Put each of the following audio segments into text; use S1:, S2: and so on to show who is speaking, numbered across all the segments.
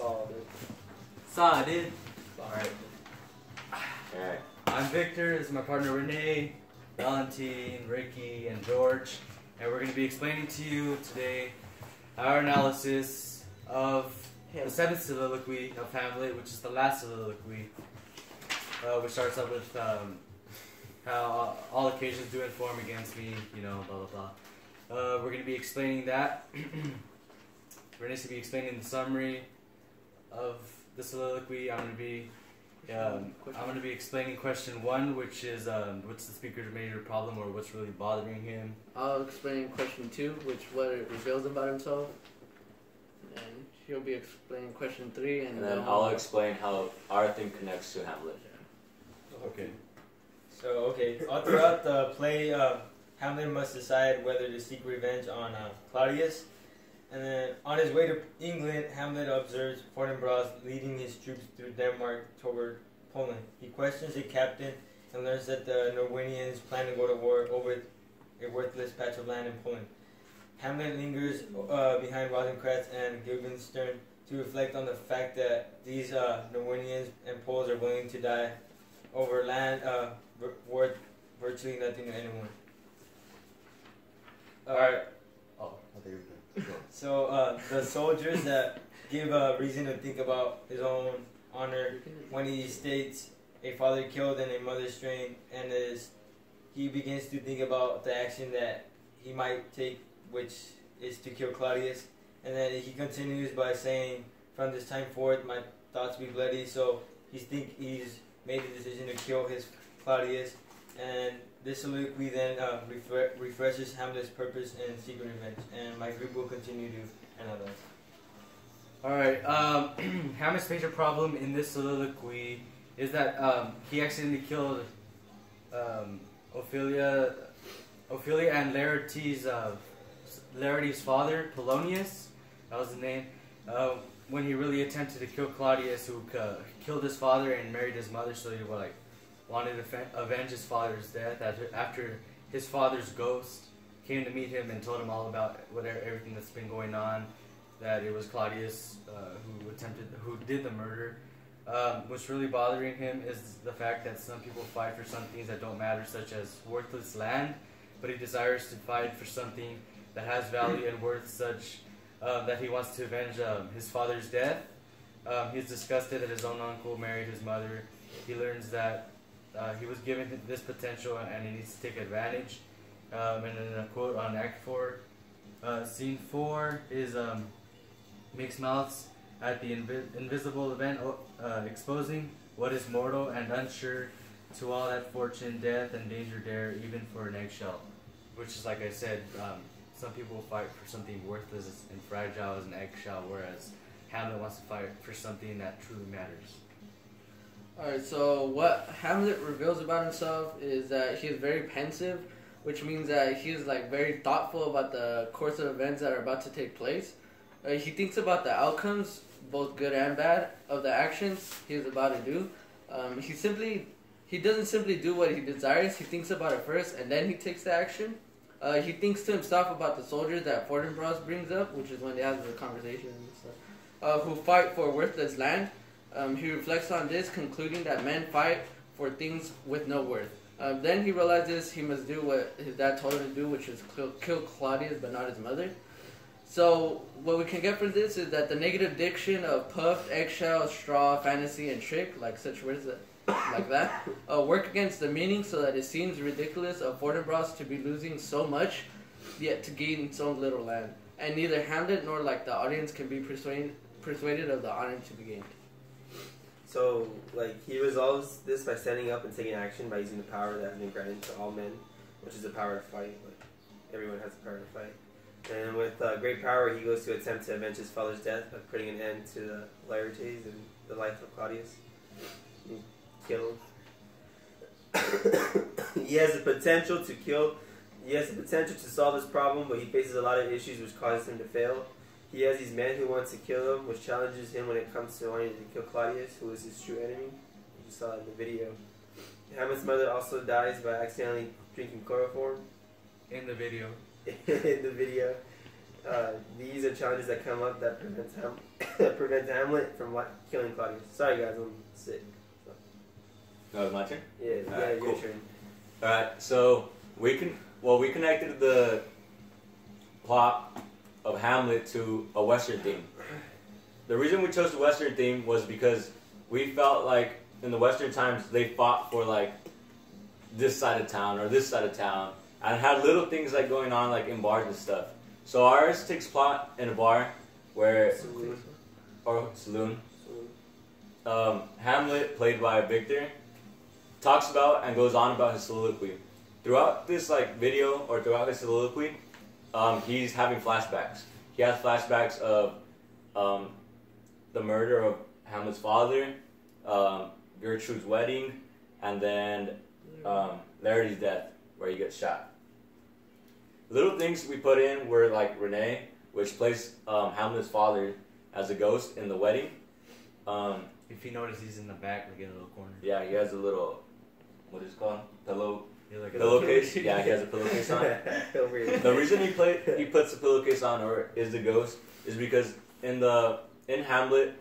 S1: Saw, dude.
S2: Saw, dude.
S1: Alright.
S3: Alright.
S2: I'm Victor. This is my partner Renee, Valentine, Ricky, and George. And we're going to be explaining to you today our analysis of the seventh soliloquy of Hamlet, which is the last soliloquy, which starts up with how all occasions do inform against me, you know, blah, blah, blah. We're going to be explaining that. We're going to be explaining the summary of the soliloquy. I'm going to be explaining question 1, which is what's the speaker's major problem, or what's really bothering him.
S4: I'll explain question 2, which what it reveals about himself. And he'll be explaining question 3, and
S3: then I'll explain how our theme connects to Hamlet.
S2: Okay.
S5: So, all throughout the play, Hamlet must decide whether to seek revenge on Claudius. And then, on his way to England, Hamlet observes Fortinbras leading his troops through Denmark toward Poland. He questions the captain and learns that the Norwegians plan to go to war over a worthless patch of land in Poland. Hamlet lingers behind Rosencrantz and Guildenstern to reflect on the fact that these Norwegians and Poles are willing to die over land worth virtually nothing to anyone. Alright.
S2: Oh, I think you're good.
S5: So the soldiers that give a reason to think about his own honor when he states a father killed and a mother strained, and he begins to think about the action that he might take, which is to kill Claudius. And then he continues by saying, from this time forth my thoughts be bloody. So he's made the decision to kill his Claudius, and this soliloquy then refreshes Hamlet's purpose and seeking revenge, and my group will continue to analyze.
S2: Alright, Hamlet's major problem in this soliloquy is that he accidentally killed Ophelia and Laertes' father, Polonius, that was the name, when he really attempted to kill Claudius, who killed his father and married his mother, so he wanted to avenge his father's death after his father's ghost came to meet him and told him all about everything that's been going on, that it was Claudius who did the murder. What's really bothering him is the fact that some people fight for some things that don't matter, such as worthless land, but he desires to fight for something that has value and worth, such that he wants to avenge his father's death. He's disgusted that his own uncle married his mother. He learns that he was given this potential and he needs to take advantage. And then a quote on Act 4. Scene 4 is Mixed Mouths at the invisible event, exposing what is mortal and unsure to all that fortune, death, and danger dare, even for an eggshell. Which is, like I said, some people fight for something worthless and fragile as an eggshell, whereas Hamlet wants to fight for something that truly matters.
S4: Alright, so what Hamlet reveals about himself is that he is very pensive, which means that he is very thoughtful about the course of events that are about to take place. He thinks about the outcomes, both good and bad, of the actions he is about to do. He doesn't simply do what he desires. He thinks about it first, and then he takes the action. He thinks to himself about the soldiers that Fortinbras brings up, which is when they have the conversation and stuff, who fight for worthless land. He reflects on this, concluding that men fight for things with no worth. Then he realizes he must do what his dad told him to do, which is kill Claudius, but not his mother. So what we can get from this is that the negative diction of puffed, eggshell, straw, fantasy, and trick, like such words like that, work against the meaning so that it seems ridiculous of Fortinbras to be losing so much, yet to gain so little land. And neither Hamlet nor the audience can be persuaded of the honor to be gained.
S1: So, he resolves this by standing up and taking action by using the power that has been granted to all men, which is the power to fight. Everyone has the power to fight. And with great power, he goes to attempt to avenge his father's death by putting an end to the Laertes and the life of Claudius. He killed. He has the potential to kill. He has the potential to solve this problem, but he faces a lot of issues which causes him to fail. He has these men who want to kill him, which challenges him when it comes to wanting to kill Claudius, who is his true enemy. You saw it in the video. Hamlet's mother also dies by accidentally drinking chloroform.
S2: In the video.
S1: In the video. These are challenges that come up that prevents Hamlet from killing Claudius. Sorry guys, I'm sick.
S3: No, it's my turn.
S1: Yeah,
S3: Alright,
S1: your
S3: cool.
S1: turn.
S3: Alright, so we connected the plot of Hamlet to a Western theme. The reason we chose the Western theme was because we felt like in the Western times they fought for like this side of town or this side of town, and had little things like going on like in bars and stuff. So ours takes plot in a bar where saloon. Hamlet, played by Victor, talks about and goes on about his soliloquy. Throughout this like video or throughout his soliloquy, he's having flashbacks. He has flashbacks of the murder of Hamlet's father, Gertrude's wedding, and then Larity's death, where he gets shot. Little things we put in were like Renee, which plays Hamlet's father as a ghost in the wedding.
S2: If you notice, he's in the back, like in a little corner.
S3: Yeah, he has a little, what is it called?
S2: Like
S3: Pillowcase? Yeah, he has a pillowcase on. The reason he puts the pillowcase on or is the ghost is because in Hamlet,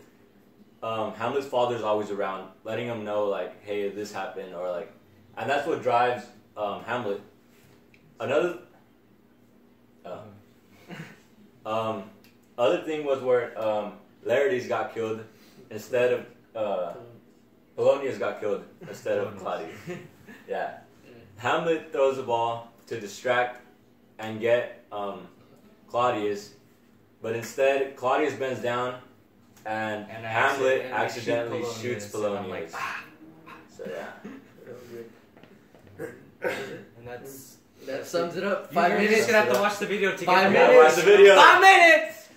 S3: Hamlet's father's always around, letting him know like, hey, this happened, or like, and that's what drives Hamlet. Another other thing was where Laertes got killed instead of Polonius got killed instead of Claudius. Yeah. Hamlet throws the ball to distract and get Claudius, but instead Claudius bends down and Hamlet accidentally shoots Polonius.
S2: Like,
S3: so yeah.
S2: And
S4: that sums it up.
S2: You're
S4: 5 minutes.
S2: just gonna have to watch the video to
S4: 5
S2: get
S4: minutes.
S3: Watch the video.
S4: 5 minutes.